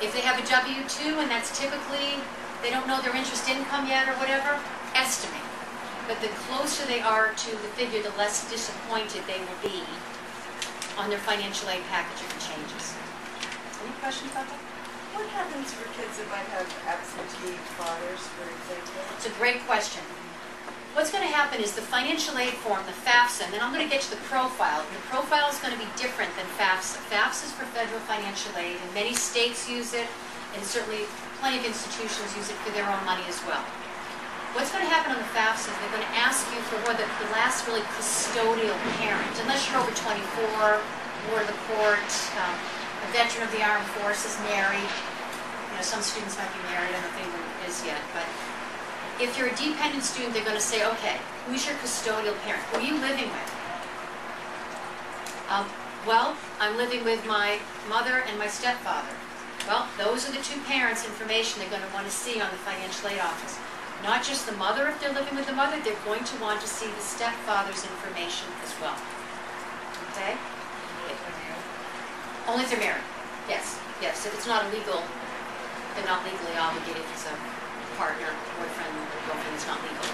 If they have a W-2 and that's typically, they don't know their interest income yet or whatever, estimate. But the closer they are to the figure, the less disappointed they will be on their financial aid package if it changes. Any questions about that? What happens for kids that might have absentee fathers, for example? It's a great question. What's going to happen is the financial aid form, the FAFSA, and then I'm going to get to the profile. The profile is going to be different than FAFSA. FAFSA is for federal financial aid, and many states use it, and certainly plenty of institutions use it for their own money as well. What's going to happen on the FAFSA is they're going to ask you for the last really custodial parent, unless you're over 24, ward of the court, a veteran of the armed forces, married. You know, some students might be married, I don't know if anyone is yet, but if you're a dependent student, they're going to say, okay, who's your custodial parent? Who are you living with? Well, I'm living with my mother and my stepfather. Well, those are the two parents' information they're going to want to see on the financial aid office. Not just the mother, if they're living with the mother, they're going to want to see the stepfather's information as well. Okay? Only if they're married. Yes. Yes. If it's not illegal, they're not legally obligated. If it's a partner, boyfriend, or girlfriend, it's not legal.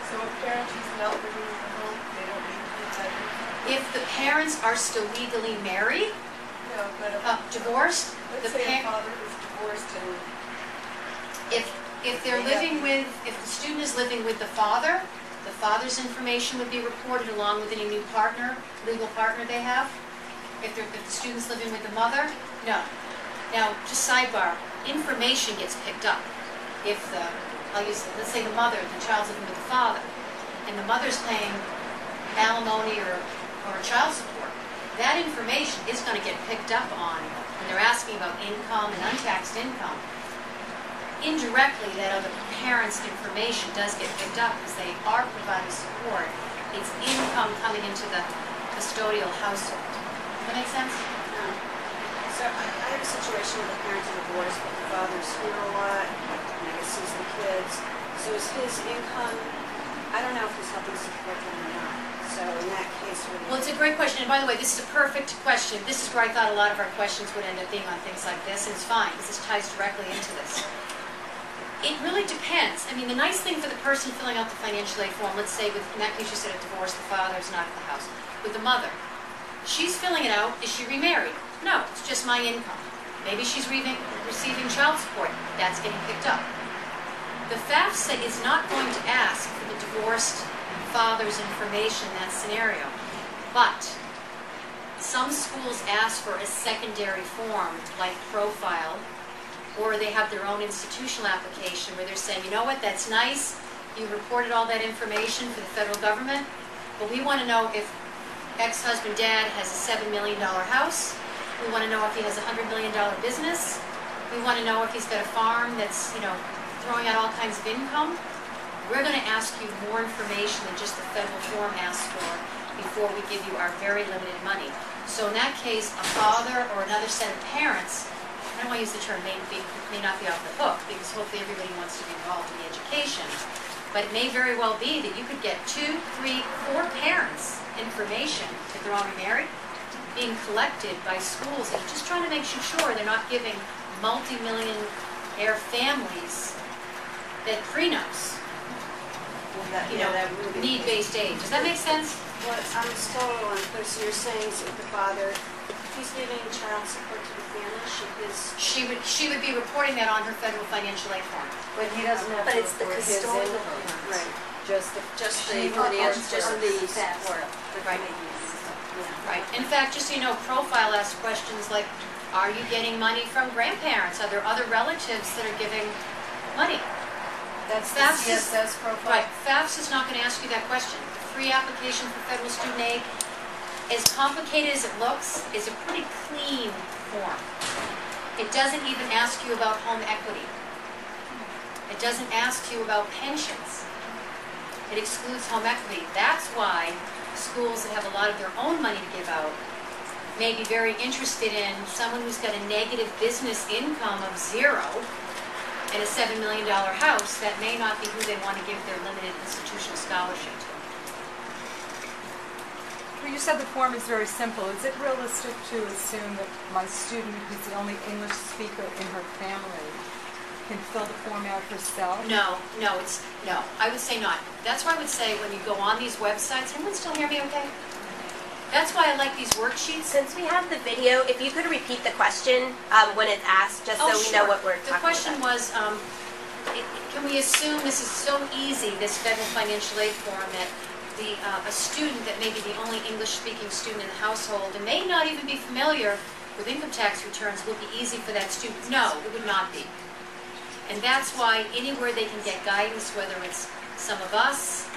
So if parent is not living in the home, they don't need to do that? If the parents are still legally married, no, but divorced, let's say a father is divorced and if they're living with, if the student is living with the father's information would be reported along with any new partner, legal partner they have. If the student's living with the mother, no. Now, just sidebar, information gets picked up. If let's say the mother, the child's living with the father, and the mother's paying alimony or child support, that information is going to get picked up on when they're asking about income and untaxed income. Indirectly, that other parent's information does get picked up because they are providing support. It's income coming into the custodial household. Does that make sense? So I have a situation with a parent divorced, but the father's here a lot, and I guess sees the kids. So is his income, I don't know if he's helping support them or not. So in that case, well, it's a great question. And by the way, this is a perfect question. This is where I thought a lot of our questions would end up being on things like this, and it's fine because this ties directly into this. It really depends. I mean, the nice thing for the person filling out the financial aid form, let's say in that case you said a divorce, the father's not at the house, with the mother. She's filling it out. Is she remarried? No, it's just my income. Maybe she's receiving child support. That's getting picked up. The FAFSA is not going to ask for the divorced father's information in that scenario. But some schools ask for a secondary form, like profile, or they have their own institutional application where they're saying, you know what, that's nice, you reported all that information for the federal government, but we want to know if ex-husband dad has a $7 million house, we want to know if he has a $100 million business, we want to know if he's got a farm that's, you know, throwing out all kinds of income. We're going to ask you more information than just the federal form asks for before we give you our very limited money. So in that case, a father or another set of parents, I don't want to use the term may not be off the hook, because hopefully everybody wants to be involved in the education, but it may very well be that you could get 2, 3, 4 parents' information, if they're all remarried, being collected by schools and just trying to make sure they're not giving multi-millionaire families that prenups, you know, need-based aid. Does that make sense? Well, I'm still a little unclear. So you're saying if the father, if he's giving child support to the family, she would be reporting that on her federal financial aid form. But he doesn't have but to it's the report his custodial income. right? Just the financial, just the support. Right. Right. In fact, just so you know, profile asks questions like, are you getting money from grandparents? Are there other relatives that are giving money? That's the CSS profile. Right. FAFSA is not going to ask you that question. The free application for federal student aid, as complicated as it looks, is a pretty clean form. It doesn't even ask you about home equity. It doesn't ask you about pensions. It excludes home equity. That's why schools that have a lot of their own money to give out may be very interested in someone who's got a negative business income of 0 and a $7 million house. That may not be who they want to give their limited institutional scholarship to. Well, you said the form is very simple. Is it realistic to assume that my student, who's the only English speaker in her family, can fill the form out herself? No, I would say not. That's why I would say when you go on these websites, everyone still hear me okay? That's why I like these worksheets. Since we have the video, if you could repeat the question when it's asked, just so we know what we're talking about. The question was, can we assume this is so easy, this federal financial aid form, that a student that may be the only English-speaking student in the household and may not even be familiar with income tax returns will be easy for that student? No, it would not be. And that's why anywhere they can get guidance, whether it's some of us,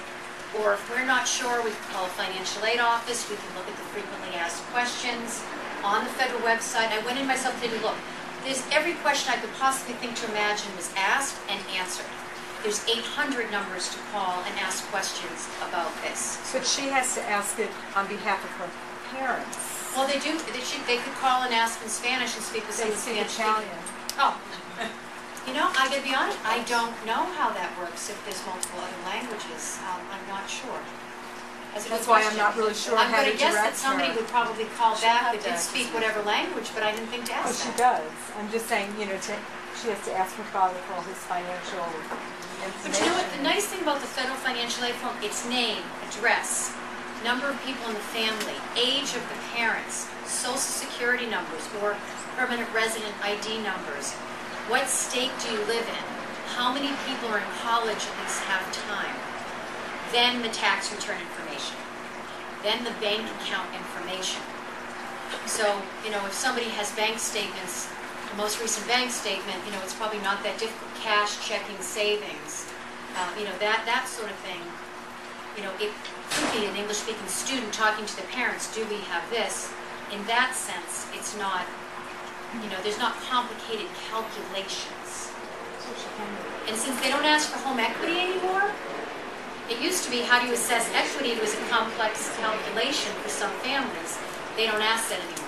or if we're not sure, we can call a financial aid office, we can look at the frequently asked questions on the federal website. I went in myself and said, look, there's every question I could possibly think to imagine was asked and answered. There's 800 numbers to call and ask questions about this. But she has to ask it on behalf of her parents. Well, they do. They could call and ask in Spanish and speak with They someone speak Spanish. Italian. Oh. You know, I gotta be honest, I don't know how that works if there's multiple other languages. I'm not sure. That's why I'm not really sure how to direct her. I'm gonna guess that somebody would probably call back that did speak whatever language, but I didn't think to Oh, ask she that. does. I'm just saying, you know, she has to ask her father for all his financial information. But you know what, the nice thing about the federal financial aid form, it's name, address, number of people in the family, age of the parents, social security numbers, or permanent resident ID numbers. What state do you live in? How many people are in college at least have time? Then the tax return information. Then the bank account information. So, you know, if somebody has bank statements, the most recent bank statement, you know, it's probably not that difficult. Cash, checking, savings, you know, that sort of thing. You know, it could be an English-speaking student talking to the parents, do we have this? In that sense, it's not, you know, there's not complicated calculations. And since they don't ask for home equity anymore, it used to be how do you assess equity? It was a complex calculation for some families. They don't ask that anymore.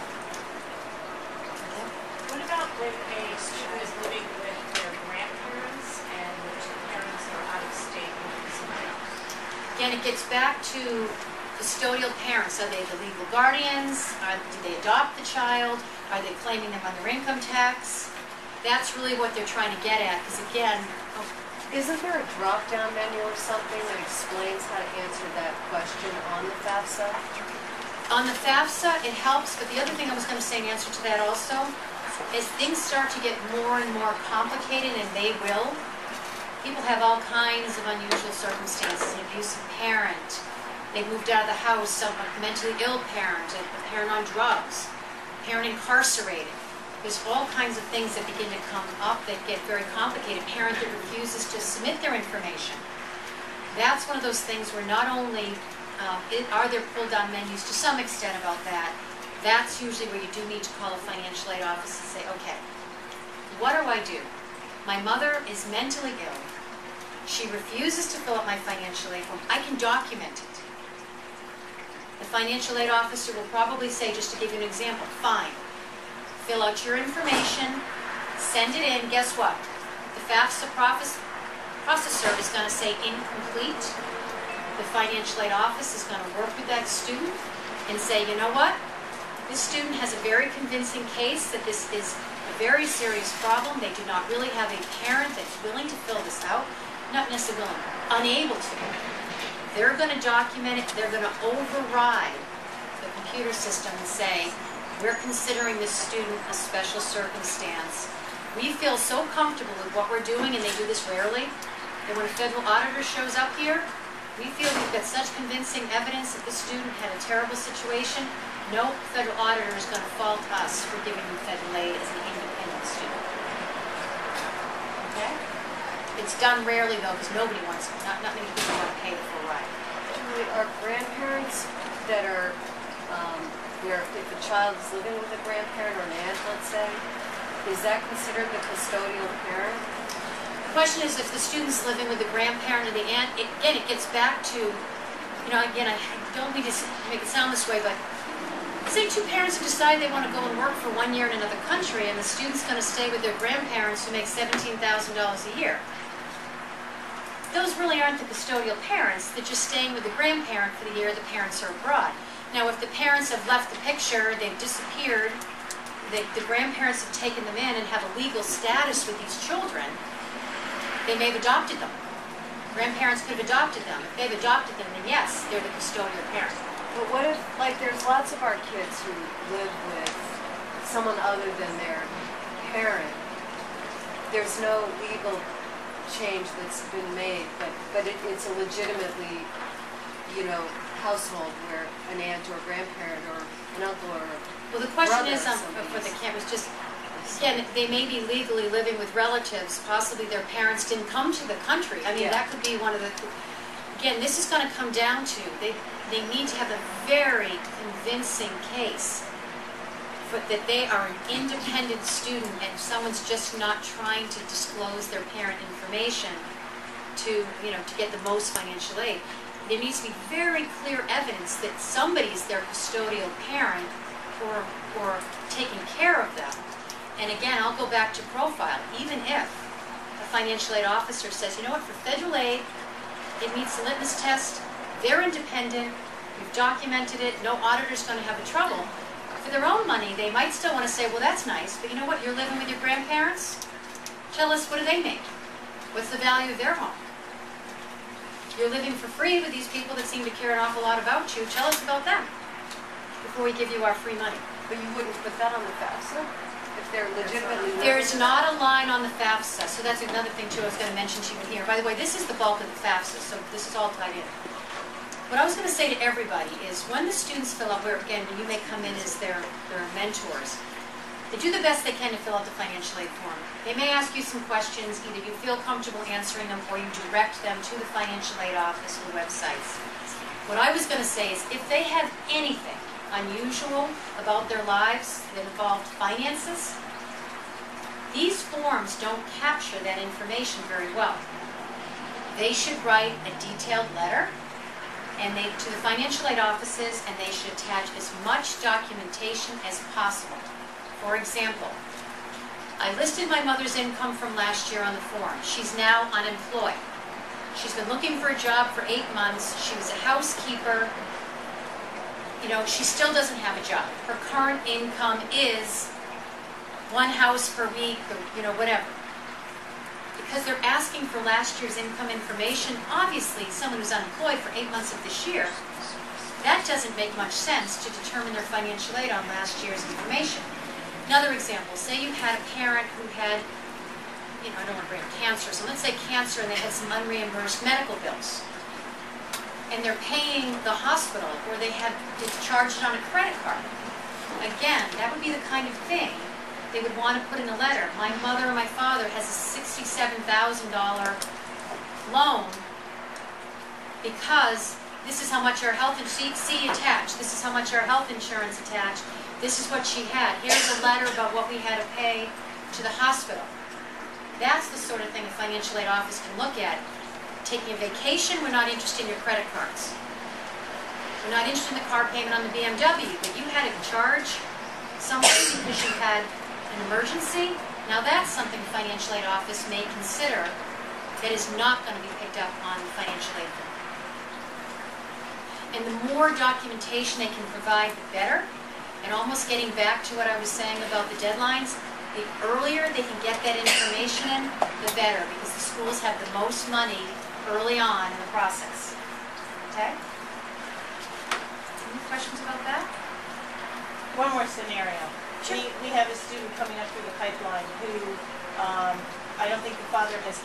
What about when a student is living with their grandparents and the two parents are out of state living somewhere else? Again, it gets back to custodial parents. Are they the legal guardians? Did they adopt the child? Are they claiming them under income tax? That's really what they're trying to get at, because again, Isn't there a drop-down menu or something that explains how to answer that question on the FAFSA? on the FAFSA, it helps, but the other thing I was going to say in answer to that also, as things start to get more and more complicated, and they will, people have all kinds of unusual circumstances, an abusive parent, they moved out of the house, a mentally ill parent, a parent on drugs, a parent incarcerated. There's all kinds of things that begin to come up that get very complicated. A parent that refuses to submit their information. That's one of those things where not only are there pull-down menus to some extent about that, that's usually where you do need to call a financial aid office and say, okay, what do? My mother is mentally ill. She refuses to fill out my financial aid form. I can document it. The financial aid officer will probably say, just to give you an example, fine, fill out your information, send it in, guess what? The FAFSA processor is going to say incomplete. The financial aid office is going to work with that student and say, you know what? This student has a very convincing case that this is a very serious problem. They do not really have a parent that's willing to fill this out. Not necessarily willing, unable to. They're going to document it. They're going to override the computer system and say, we're considering this student a special circumstance. We feel so comfortable with what we're doing, and they do this rarely, that when a federal auditor shows up here, we feel we've got such convincing evidence that this student had a terrible situation. No federal auditor is going to fault us for giving them federal aid as an independent student. Okay? It's done rarely, though, because nobody wants it. Not many people want to pay the full ride. Julie, are grandparents that are, where if a child is living with a grandparent or an aunt, let's say, is that considered the custodial parent? The question is, if the student's living with the grandparent or the aunt, again, it gets back to, you know, again, I don't mean to make it sound this way, but say two parents who decide they want to go and work for 1 year in another country, and the student's going to stay with their grandparents who make $17,000 a year. Those really aren't the custodial parents. They're just staying with the grandparent for the year the parents are abroad. Now, if the parents have left the picture, they've disappeared, the grandparents have taken them in and have a legal status with these children, they may have adopted them. Grandparents could have adopted them. If they've adopted them, then yes, they're the custodial parent. But what if, like, there's lots of our kids who live with someone other than their parent. There's no legal change that's been made, but it's a legitimately, you know, household where an aunt or a grandparent or an uncle or Well, the question brother is, or something for the is- camp, is just, again, they may be legally living with relatives, possibly their parents didn't come to the country. I mean, Yeah. that could be one of the, again, this is going to come down to, they need to have a very convincing case that they are an independent student and someone's just not trying to disclose their parent information to, you know, to get the most financial aid. There needs to be very clear evidence that somebody's their custodial parent or taking care of them. And again, I'll go back to profile. Even if a financial aid officer says, you know what, for federal aid, it meets the litmus test, they're independent, we've documented it, no auditor's going to have a trouble. For their own money, they might still want to say, well, that's nice, but you know what, you're living with your grandparents? Tell us, what do they make? What's the value of their home? You're living for free with these people that seem to care an awful lot about you. Tell us about them before we give you our free money. But you wouldn't put that on the FAFSA if they're legitimately living There's there? not a line on the FAFSA, so that's another thing too I was going to mention to you here. By the way, this is the bulk of the FAFSA, so this is all tied in. What I was going to say to everybody is when the students fill out, where again, you may come in as their mentors, they do the best they can to fill out the financial aid form. They may ask you some questions, either you feel comfortable answering them or you direct them to the financial aid office or websites. What I was going to say is if they have anything unusual about their lives that involved finances, these forms don't capture that information very well. They should write a detailed letter to the financial aid offices, and they should attach as much documentation as possible. For example, I listed my mother's income from last year on the form. She's now unemployed. She's been looking for a job for 8 months. She was a housekeeper. You know, she still doesn't have a job. Her current income is one house per week, or, you know, whatever. Because they're asking for last year's income information, obviously someone who's unemployed for 8 months of this year, that doesn't make much sense to determine their financial aid on last year's information. Another example, say you had a parent who had, you know, I don't want to bring up cancer, so let's say cancer and they had some unreimbursed medical bills. And they're paying the hospital, or they had charged it on a credit card. Again, that would be the kind of thing they would want to put in a letter. My mother or my father has a $67,000 loan because this is how much our health insurance, see attached, this is how much our health insurance attached, this is what she had. Here's a letter about what we had to pay to the hospital. That's the sort of thing a financial aid office can look at. Taking a vacation, we're not interested in your credit cards. We're not interested in the car payment on the BMW, but you had to charge somebody because you had an emergency. Now that's something the financial aid office may consider that is not going to be picked up on the financial aid form. And the more documentation they can provide, the better. And almost getting back to what I was saying about the deadlines, the earlier they can get that information in, the better, because the schools have the most money early on in the process. Okay? Any questions about that? One more scenario. Sure. We have a student coming up through the pipeline who I don't think the father has